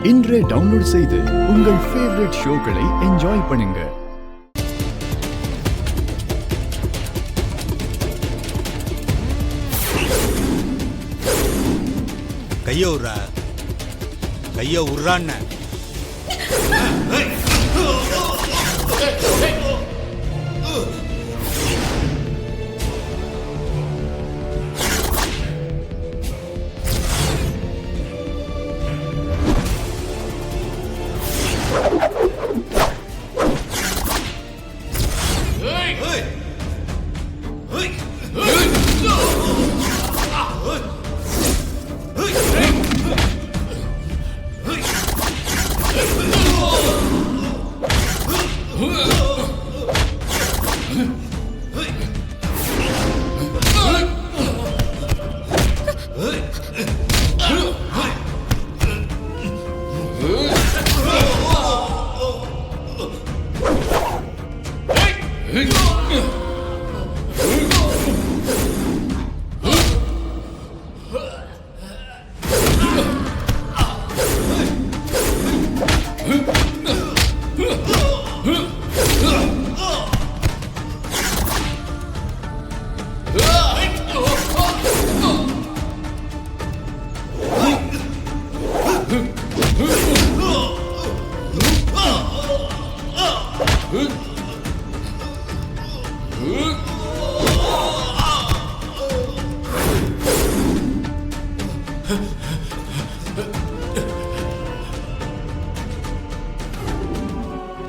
இன்றே டவுன்லோட் செய்து உங்கள் ஃபேவரட் ஷோக்களை என்ஜாய் பண்ணுங்க. கைய உர்றா, கைய உர்றான்னு.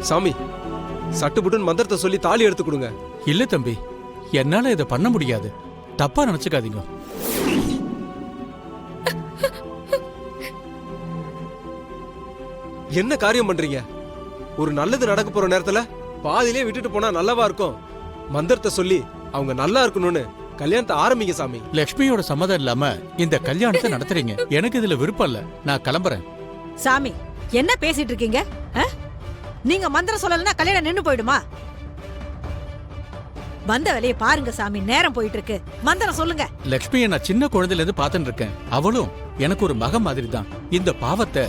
சாமி, சட்டுப்புட்டுன்னு மந்திரத்தை சொல்லி தாலி எடுத்து கொடுங்க. இல்ல தம்பி, என்னால இதை பண்ண முடியாது. தப்பா நினைச்சுக்காதீங்க. என்ன காரியம் பண்றீங்க? ஒரு நல்லது நடக்க போற நேரத்துல பாதியிலே விட்டுட்டு போனா நல்லவா இருக்கும். மந்திரத்தை சொல்லி அவங்க நல்லா இருக்கணும்னு கல்யாணத்தை ஆரம்பிங்க சாமி. லக்ஷ்மியோட சம்மதம் இல்லாம இந்த கல்யாணத்தை நடத்துறீங்க. எனக்கு இதுல விருப்பம் இல்ல. நான் கிளம்புறேன். சாமி, என்ன பேசிட்டு இருக்கீங்க? நீங்க மந்திரம் சொல்லலன்னா கல்யாணம் நின்னு போயிடுமா? வந்த வேலையை பாருங்க சாமி, நேரம் போயிட்டு இருக்கு. மந்திரம் சொல்லுங்க. லக்ஷ்மியை நான் சின்ன குழந்தையில இருந்து பாத்துட்டு இருக்கேன். அவளும் எனக்கு ஒரு மகன் மாதிரி தான். இந்த பாவத்தை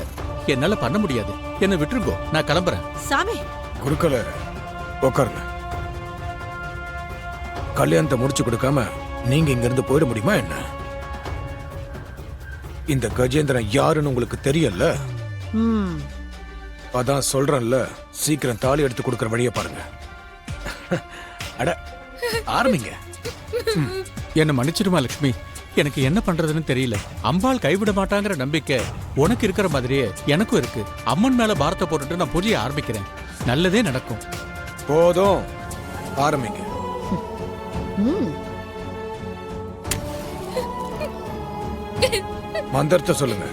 என்னால பண்ண முடியாது. என்ன விட்டுருங்கோ, நான் கிளம்புறேன். சாமி, குருக்கள உட்காருங்க. கல்யாணத்தை முடிச்சு கொடுக்காம நீங்க இங்க இருந்து போயிட முடியுமா என்ன? இந்த கஜேந்திரன் யாருன்னு உங்களுக்கு தெரியல. அதான் சொல்றேன்ல, சீக்கிரம் தாலி எடுத்து கொடுக்கற வழியை பாருங்க. அட ஆரம்பிங்க. என்ன மன்னிச்சிடுமா லக்ஷ்மி? எனக்கு என்ன பண்றதுன்னு தெரியல. அம்பாள் கைவிட மாட்டாங்கிற நம்பிக்கை உனக்கு இருக்கிற மாதிரியே எனக்கும் இருக்கு. அம்மன் மேல பாரத்தை போட்டுட்டு நான் பூஜையை ஆரம்பிக்கிறேன். நல்லதே நடக்கும். போதும், ஆரம்பிங்க. மந்திரத்தை சொல்லுங்க.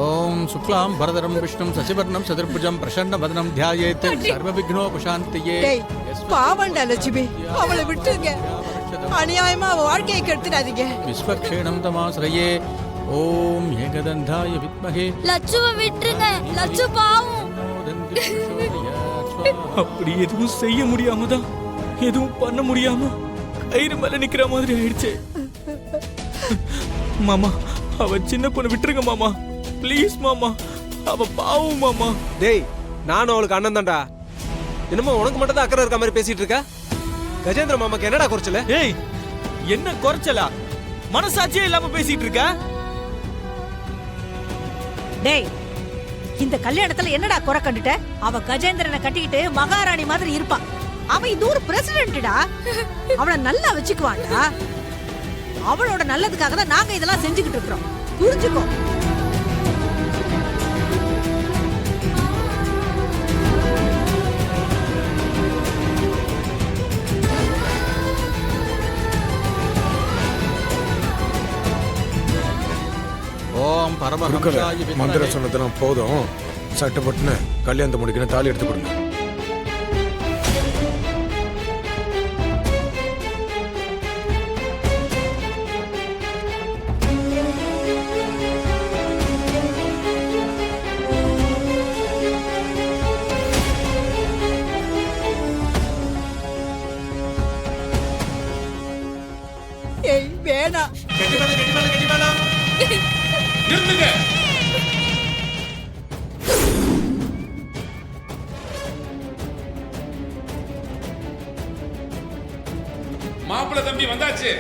ஓம் சுக்லாம் பரதரம் விஷ்ணும் சசிவர்ணம் சதுர்புஜம் பிரசன்ன வதனம் தியாயேத் சர்வ விக்னோபசாந்தியே. பாவண்டா லட்சுமி, அவளை விட்டுங்க. அநியாயமா அவ வாழ்க்கையை கெடுத்துடாதீங்க. விஸ்வக்ஷேணம் தமாஸ்ரயே. ஓம் ஏகதந்தாய வித்மஹே. லட்சுவை விட்டுருங்க. லட்சு பாவம். அப்படி எதுவும் செய்ய முடியாம தான், எதுவும் பண்ண முடியாம கயிறு மேல நிக்கிற மாதிரி ஆயிடுச்சு. மாமா, அவ சின்ன பொண்ணு விட்டுருங்க மாமா. ப்ளீஸ் மாமா, அவ பாவம் மாமா. டேய், நானும் அவளுக்கு அண்ணன் தான்டா. என்னமோ உனக்கு மட்டும் தான் அக்கறை இருக்க மாதிரி பேசிட்டு இருக்க. கஜேந்திர மாமாக்கு என்னடா குறைச்சல? ஏய், என்ன குறைச்சலா? மனசாட்சியே இல்லாம பேசிட்டு இருக்க. டேய், இந்த கல்யாணத்துல என்னடா குறை கண்டுட்ட? அவ கஜேந்திரனை கட்டிக்கிட்டு மகாராணி மாதிரி இருப்பான். அவன் இது ஒரு பிரசிடென்ட்டா. அவளை நல்லா வச்சுக்குவான்டா. அவளோட நல்லதுக்காக தான் நாங்க இதெல்லாம் செஞ்சுக்கிட்டு இருக்கோம். புரிஞ்சுக்கோ. ஓம் பரமஹம்சாய வித்மஹே. மந்திரம் சொன்னதெல்லாம் போதும். சட்டப்பட்டுன்னு கல்யாணத்தை முடிக்கணும். தாலி எடுத்து கொடுங்க. ஏய் வேணாம். வாங்க தம்பி, வந்தாச்சு.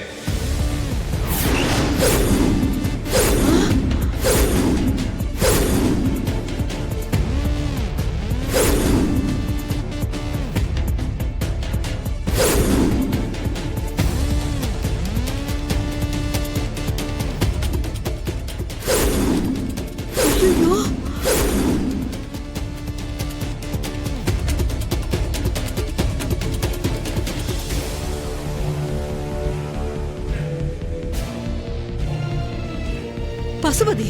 பசுபதி,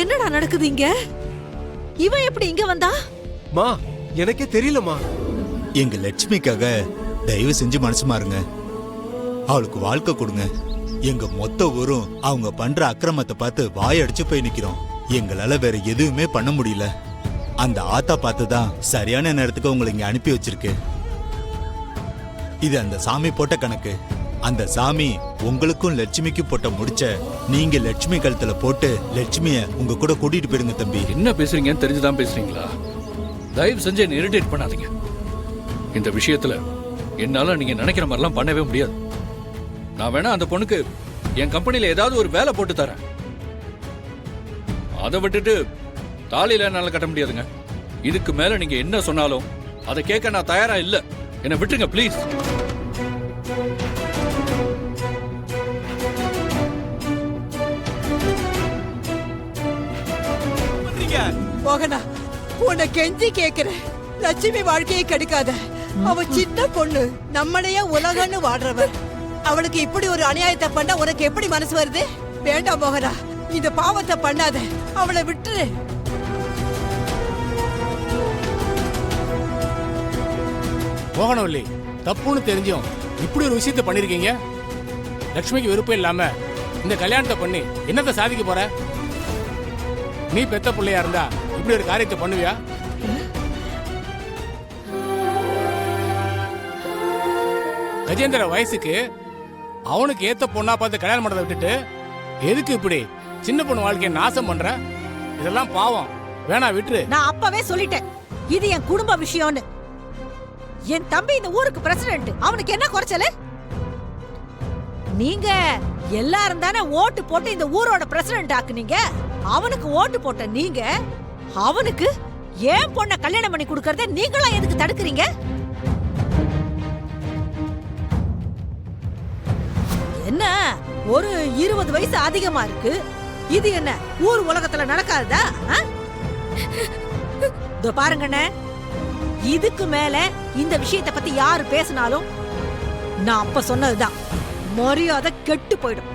என்னடா நடக்குது இங்க? இவன் எப்படி இங்க வந்தா? மா எனக்கே தெரியலம்மா. எங்க லட்சுமிக்காக தயவு செஞ்சு மனசு மாறுங்க. அவளுக்கு வாழ்க்கை கொடுங்க. எங்க மொத்த ஊரும் அவங்க பண்ற அக்கிரமத்தை பார்த்து வாயடிச்சு போய் நிக்கிறோம். எங்களால வேற எதுவுமே பண்ண முடியல. அந்த ஆத்தா பார்த்து தான் சரியான நேரத்துக்கு உங்களை இங்க அனுப்பி வச்சிருக்கு. இது அந்த சாமி போட்ட கணக்கு. அந்த சாமி உங்களுக்கும் லட்சுமிக்கும் போட்ட முடிச்ச நீங்க லட்சுமி கழுத்துல போட்டு லட்சுமிய உங்க கூட கூட்டிட்டு போயிடுங்க தம்பி. என்ன பேசுறீங்கன்னு தெரிஞ்சுதான் பேசுறீங்களா? தயவு செஞ்சு என்ன இரிட்டேட் பண்ணாதீங்க. இந்த விஷயத்துல என்னால நீங்க நினைக்கிற மாதிரிலாம் பண்ணவே முடியாது. நான் வேணா அந்த பொண்ணுக்கு என் கம்பெனில ஏதாவது ஒரு வேலை போட்டு தரேன். அதை விட்டுட்டு தாலியில என்னால கட்ட முடியாதுங்க. இதுக்கு மேல நீங்க என்ன சொன்னாலும் அதை கேட்க நான் தயாரா இல்ல. என்ன விட்டுருங்க ப்ளீஸ். மோகனா, உன்னை கெஞ்சி கேக்குறேன், லட்சுமி வாழ்க்கையை கெடுக்காத. அவ சின்ன பொண்ணு, நம்மளையே உலகன்னு வாடுறவ. அவளுக்கு இப்படி ஒரு அநியாயத்தை பண்ண உனக்கு எப்படி மனசு வருது? வேண்டாம் மோகனா, இந்த பாவத்தை பண்ணாத. அவளை விட்டுரு. மோகனவல்லி, தப்புன்னு தெரிஞ்சும் இப்படி ஒரு விஷயத்த பண்ணிருக்கீங்க. லட்சுமிக்கு விருப்பம் இல்லாம இந்த கல்யாணத்தை பண்ணி என்னத்தை சாதிக்க போற? நீ பெத்த பிள்ளையா இருந்தா இப்படி ஒரு காரியத்தை பண்ணுவியா? கஜேந்திர வயசுக்கு அவனுக்கு ஏத்த பொண்ணா பார்த்து கல்யாணம் பண்ணதை விட்டுட்டு எதுக்கு இப்படி சின்ன பொண்ணு வாழ்க்கையை நாசம் பண்ற? இதெல்லாம் பாவம். வேணா விட்டுரு. நான் அப்பவே சொல்லிட்டேன், இது என் குடும்ப விஷயம்னு. என் தம்பி இந்த ஊருக்கு பிரசிடென்ட். அவனுக்கு என்ன குறைச்சல? நீங்க எல்லாரும் தானே ஓட்டு போட்டு இந்த ஊரோட பிரசிடென்ட் ஆக்குனீங்க. அவனுக்கு ஓட்டு போட்ட நீங்க அவனுக்கு ஏன் பொண்ண கல்யாணம் பண்ணி கொடுக்கறத நீங்களும் எதுக்கு தடுக்கிறீங்க? என்ன ஒரு 20 வயசு அதிகமா இருக்கு. இது என்ன ஊர் உலகத்துல நடக்காதா? இதோ பாருங்கண்ணே, இதுக்கு மேல இந்த விஷயத்தை பத்தி யாரு பேசினாலும் நான் அப்ப சொன்னதுதான், மரியாதை கெட்டு போயிடும்.